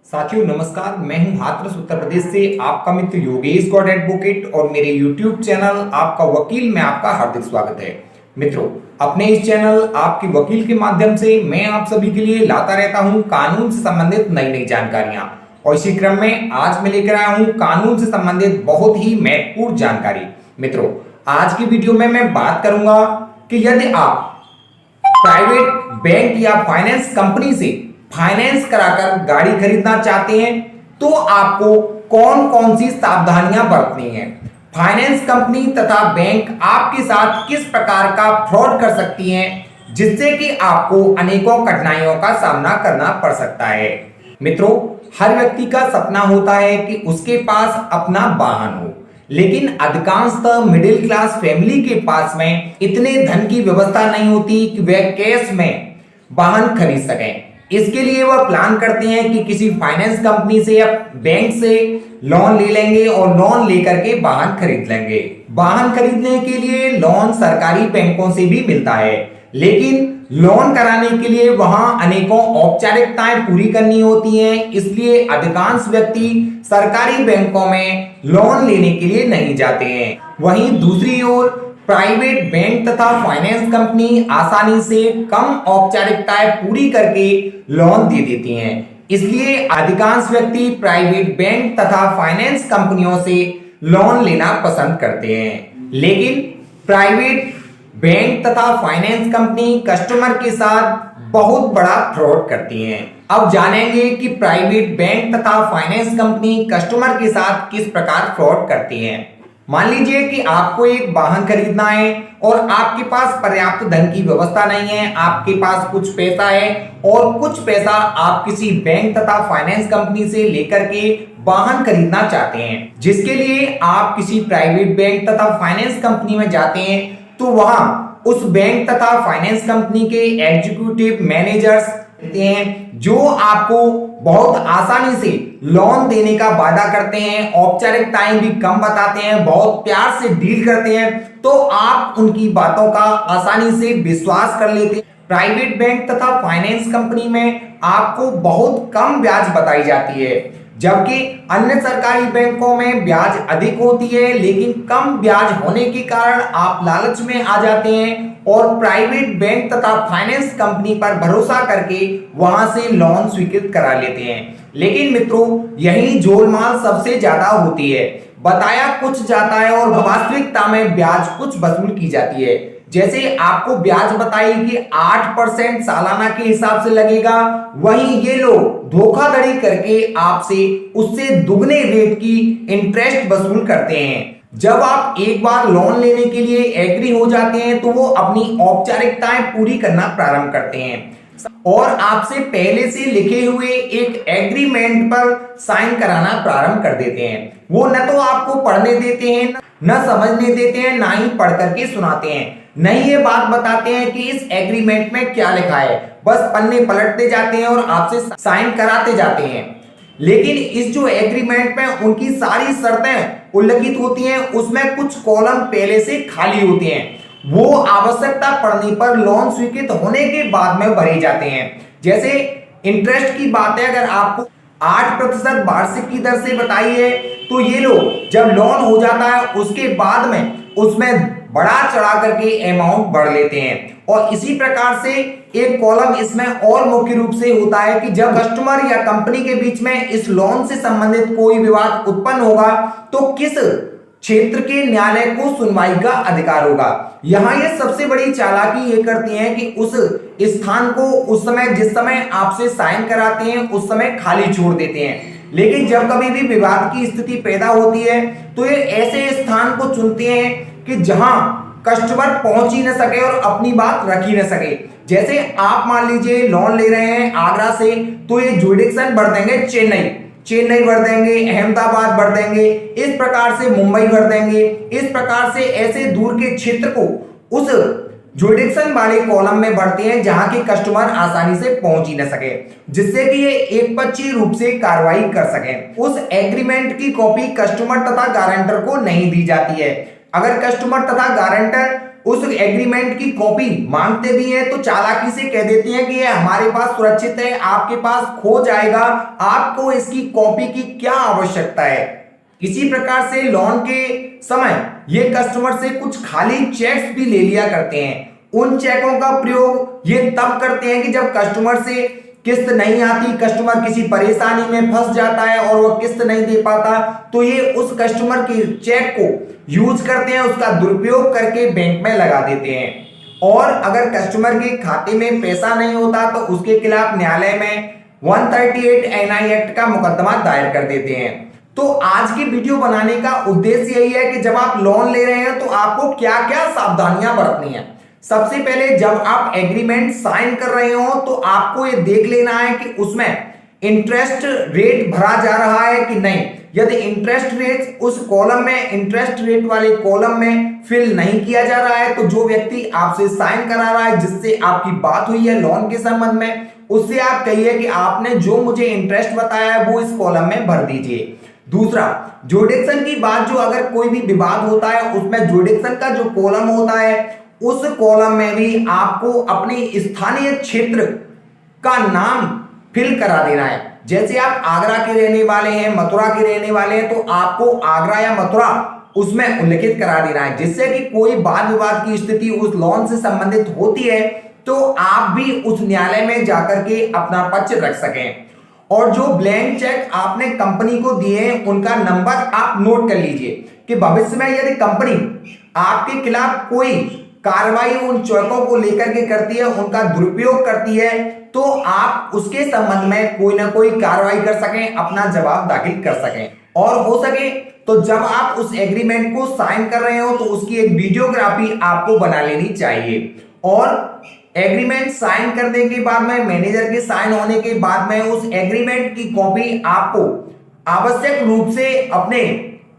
साथियों नमस्कार, मैं हूं हाथरस उत्तर प्रदेश से आपका मित्र योगेश गौड़ एडवोकेट और मेरे YouTube चैनल आपका वकील में आपका हार्दिक स्वागत है। मित्रों, अपने इस चैनल आपके वकील के माध्यम से मैं आप सभी के लिए लाता रहता हूं कानून से संबंधित नई नई जानकारियां, और इसी क्रम में आज मैं लेकर आया हूं कानून से संबंधित बहुत ही महत्वपूर्ण जानकारी। मित्रों, आज की वीडियो में मैं बात करूंगा कि यदि आप प्राइवेट बैंक या फाइनेंस कंपनी से फाइनेंस कराकर गाड़ी खरीदना चाहते हैं तो आपको कौन कौन सी सावधानियां बरतनी है। फाइनेंस कंपनी तथा बैंक आपके साथ किस प्रकार का फ्रॉड कर सकती हैं जिससे कि आपको अनेकों कठिनाइयों का सामना करना पड़ सकता है। मित्रों, हर व्यक्ति का सपना होता है कि उसके पास अपना वाहन हो, लेकिन अधिकांशतः मिडिल क्लास फैमिली के पास में इतने धन की व्यवस्था नहीं होती कि वे कैश में वाहन खरीद सकें। इसके लिए वह प्लान करते हैं कि किसी फाइनेंस कंपनी से या बैंक से लोन ले लेंगे और लोन लेकर के वाहन खरीद लेंगे। वाहन खरीदने के लिए लोन सरकारी बैंकों से भी मिलता है, लेकिन लोन कराने के लिए वहां अनेकों औपचारिकताएं पूरी करनी होती हैं। इसलिए अधिकांश व्यक्ति सरकारी बैंकों में लोन लेने के लिए नहीं जाते हैं। वहीं दूसरी ओर प्राइवेट बैंक तथा फाइनेंस कंपनी आसानी से कम औपचारिकताएं पूरी करके लोन दे देती हैं। इसलिए अधिकांश व्यक्ति प्राइवेट बैंक तथा फाइनेंस कंपनियों से लोन लेना पसंद करते हैं, लेकिन प्राइवेट बैंक तथा फाइनेंस कंपनी कस्टमर के साथ बहुत बड़ा फ्रॉड करती हैं। अब जानेंगे कि प्राइवेट बैंक तथा फाइनेंस कंपनी कस्टमर के साथ किस प्रकार फ्रॉड करती हैं। मान लीजिए कि आपको एक वाहन खरीदना है और आपके पास पर्याप्त धन की व्यवस्था नहीं है, आपके पास कुछ पैसा है और कुछ पैसा आप किसी बैंक तथा फाइनेंस कंपनी से लेकर के वाहन खरीदना चाहते हैं, जिसके लिए आप किसी प्राइवेट बैंक तथा फाइनेंस कंपनी में जाते हैं। तो वहां उस बैंक तथा फाइनेंस कंपनी के एग्जीक्यूटिव मैनेजर्स हैं जो आपको बहुत आसानी से लोन देने का वादा करते हैं, औपचारिकताएं भी कम बताते हैं, बहुत प्यार से डील करते हैं, तो आप उनकी बातों का आसानी से विश्वास कर लेते हैं। प्राइवेट बैंक तथा फाइनेंस कंपनी में आपको बहुत कम ब्याज बताई जाती है, जबकि अन्य सरकारी बैंकों में ब्याज अधिक होती है, लेकिन कम ब्याज होने के कारण आप लालच में आ जाते हैं और प्राइवेट बैंक तथा फाइनेंस कंपनी पर भरोसा करके वहां से लोन स्वीकृत करा लेते हैं। लेकिन मित्रों, यही गोलमाल सबसे ज्यादा होती है। बताया कुछ जाता है और वास्तविकता में ब्याज कुछ वसूल की जाती है। जैसे आपको ब्याज बताई कि 8% सालाना के हिसाब से लगेगा, वहीं ये लोग धोखाधड़ी करके आपसे उससे दुगने रेट की इंटरेस्ट वसूल करते हैं। जब आप एक बार लोन लेने के लिए एग्री हो जाते हैं तो वो अपनी औपचारिकताएं पूरी करना प्रारंभ करते हैं और आपसे पहले से लिखे हुए एक एग्रीमेंट पर साइन कराना प्रारंभ कर देते हैं। वो न तो आपको पढ़ने देते हैं, न समझने देते हैं, ना ही पढ़ करके सुनाते हैं, नहीं ये बात बताते हैं कि इस एग्रीमेंट में क्या लिखा है। बस पन्ने पलटते जाते हैं और आपसे साइन कराते जाते हैं। लेकिन इस जो एग्रीमेंट में उनकी सारी शर्तें उल्लिखित होती हैं, उसमें कुछ कॉलम पहले से खाली होते हैं। वो आवश्यकता पड़ने पर लोन स्वीकृत होने के बाद में भरे जाते हैं। जैसे इंटरेस्ट की बात है, अगर आपको 8% वार्षिक की दर से बताई है, तो ये लोग जब लोन हो जाता है उसके बाद में उसमें बढ़ा चढ़ा करके अमाउंट बढ़ लेते हैं। और इसी प्रकार से एक कॉलम इसमें और मुख्य रूप से होता है कि जब कस्टमर या कंपनी के बीच में इस लोन से संबंधित कोई विवाद उत्पन्न होगा तो किस क्षेत्र के न्यायालय को सुनवाई का अधिकार होगा। यहां ये सबसे बड़ी चालाकी ये करती हैं कि उस स्थान को उस समय जिस समय आपसे साइन कराते हैं उस समय खाली छोड़ देते हैं, लेकिन जब कभी भी विवाद की स्थिति पैदा होती है तो ये ऐसे स्थान को चुनते हैं कि जहां कस्टमर पहुंच ही न सके और अपनी बात रख ही न सके। जैसे आप मान लीजिए लोन ले रहे हैं आगरा से, तो ये जुडिक्शन भर देंगे चेन्नई भर देंगे, अहमदाबाद भर देंगे, इस प्रकार से मुंबई भर देंगे। इस प्रकार से ऐसे दूर के क्षेत्र को उस जुडिक्शन वाले कॉलम में भरते हैं जहां के कस्टमर आसानी से पहुंच ही न सके, जिससे कि ये एकपक्षीय रूप से कार्रवाई कर सकें। उस एग्रीमेंट की कॉपी कस्टमर तथा गारंटर को नहीं दी जाती है। अगर कस्टमर तथा गारंटर उस एग्रीमेंट की कॉपी मांगते भी हैं तो चालाकी से कह देते हैं कि ये हमारे पास सुरक्षित है, आपके पास खो जाएगा, आपको इसकी कॉपी की क्या आवश्यकता है। इसी प्रकार से लोन के समय ये कस्टमर से कुछ खाली चेक्स भी ले लिया करते हैं। उन चेकों का प्रयोग ये तब करते हैं कि जब कस्टमर से किस्त नहीं आती, कस्टमर किसी परेशानी में फंस जाता है और वो किस्त नहीं दे पाता, तो ये उस कस्टमर के चेक को यूज करते हैं, उसका दुरुपयोग करके बैंक में लगा देते हैं। और अगर कस्टमर के खाते में पैसा नहीं होता तो उसके खिलाफ न्यायालय में 138 NI एक्ट का मुकदमा दायर कर देते हैं। तो आज की वीडियो बनाने का उद्देश्य यही है कि जब आप लोन ले रहे हैं तो आपको क्या क्या सावधानियां बरतनी है। सबसे पहले जब आप एग्रीमेंट साइन कर रहे हो तो आपको ये देख लेना है कि उसमें इंटरेस्ट रेट भरा जा रहा है कि नहीं। यदि इंटरेस्ट रेट उस कॉलम में, इंटरेस्ट रेट वाले कॉलम में फिल नहीं किया जा रहा है तो जो व्यक्ति आपसे साइन करा रहा है, जिससे आपकी बात हुई है लोन के संबंध में, उससे आप कहिए कि आपने जो मुझे इंटरेस्ट बताया है वो इस कॉलम में भर दीजिए। दूसरा, जुडिक्शन की बात, जो अगर कोई भी विवाद होता है उसमें जुडिक्शन का जो कॉलम होता है उस कॉलम में भी आपको अपने स्थानीय क्षेत्र का नाम फिल करा देना है। जैसे आप आगरा के रहने वाले हैं, मथुरा के रहने वाले हैं, तो आपको आगरा या मथुरा उसमें उल्लेखित करा देना है, जिससे कि कोई वाद विवाद की स्थिति उस लोन से संबंधित होती है तो आप भी उस न्यायालय में जाकर के अपना पक्ष रख सकें। और जो ब्लैंक चेक आपने कंपनी को दिए हैं उनका नंबर आप नोट कर लीजिए कि भविष्य में यदि कंपनी आपके खिलाफ कोई कार्रवाई उन चेकों को लेकर के करती है, उनका दुरुपयोग करती है, तो आप उसके संबंध में कोई ना कोई कार्रवाई कर सकें, अपना जवाब दाखिल कर सकें। और हो सके तो जब आप उस एग्रीमेंट को साइन कर रहे हो तो उसकी एक वीडियोग्राफी आपको बना लेनी चाहिए। और एग्रीमेंट साइन करने के बाद में, मैनेजर के साइन होने के बाद में, उस एग्रीमेंट की कॉपी आपको आवश्यक रूप से अपने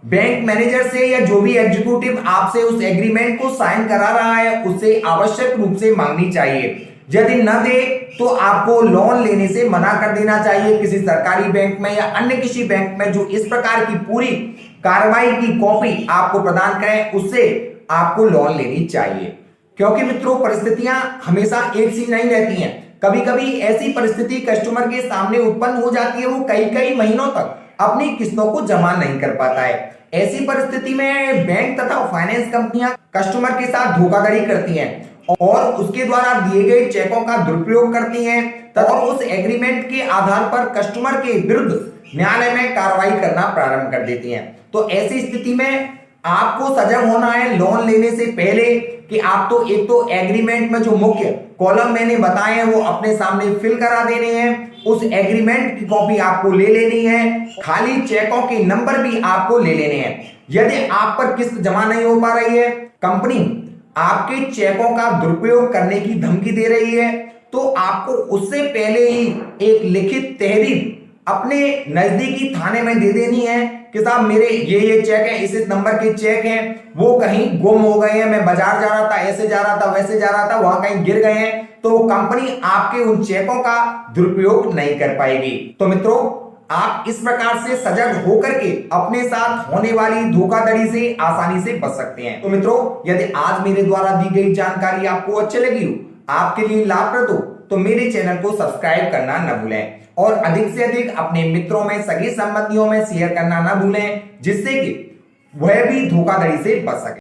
बैंक मैनेजर से या जो भी एग्जीक्यूटिव आपसे उस एग्रीमेंट को साइन करा रहा है उससे आवश्यक रूप से मांगनी चाहिए। यदि न दे तो आपको लोन लेने से मना कर देना चाहिए। किसी सरकारी बैंक में या अन्य किसी बैंक में जो इस प्रकार की पूरी कार्रवाई की कॉपी आपको प्रदान करें उससे आपको लोन लेनी चाहिए। क्योंकि मित्रों, परिस्थितियां हमेशा एक सी नहीं रहती हैं। कभी कभी ऐसी परिस्थिति कस्टमर के सामने उत्पन्न हो जाती है, वो कई कई महीनों तक अपनी किस्तों को जमा नहीं कर पाता है। ऐसी परिस्थिति में बैंक तथा फाइनेंस कंपनियां कस्टमर के साथ धोखाधड़ी करती हैं और उसके द्वारा दिए गए चेकों का दुरुपयोग करती हैं तथा उस एग्रीमेंट के आधार पर कस्टमर के विरुद्ध न्यायालय में कार्रवाई करना प्रारंभ कर देती हैं। तो ऐसी स्थिति में आपको सजग होना है लोन लेने से पहले कि आप तो एक तो एग्रीमेंट में जो मुख्य कॉलम मैंने बताए हैं वो अपने सामने फिल करा देने हैं, उस एग्रीमेंट की कॉपी आपको ले लेनी है, खाली चेकों के नंबर भी आपको ले लेने हैं। यदि आप पर किस्त जमा नहीं हो पा रही है, कंपनी आपके चेकों का दुरुपयोग करने की धमकी दे रही है, तो आपको उससे पहले ही एक लिखित तहरीर अपने नजदीकी थाने में दे देनी है कि साहब मेरे ये चेक है, इस नंबर के चेक हैं, वो कहीं गुम हो गए हैं, मैं बाजार जा रहा था, ऐसे जा रहा था, वैसे जा रहा था, वहां कहीं गिर गए हैं, तो कंपनी आपके उन चेकों का दुरुपयोग नहीं कर पाएगी। तो मित्रों, आप इस प्रकार से सजग होकर के अपने साथ होने वाली धोखाधड़ी से आसानी से बच सकते हैं। तो मित्रों, यदि आज मेरे द्वारा दी गई जानकारी आपको अच्छी लगी हो, आपके लिए लाभप्रद हो, तो मेरे चैनल को सब्सक्राइब करना न भूलें और अधिक से अधिक अपने मित्रों में, सगे संबंधियों में शेयर करना न भूलें, जिससे कि वह भी धोखाधड़ी से बच सके।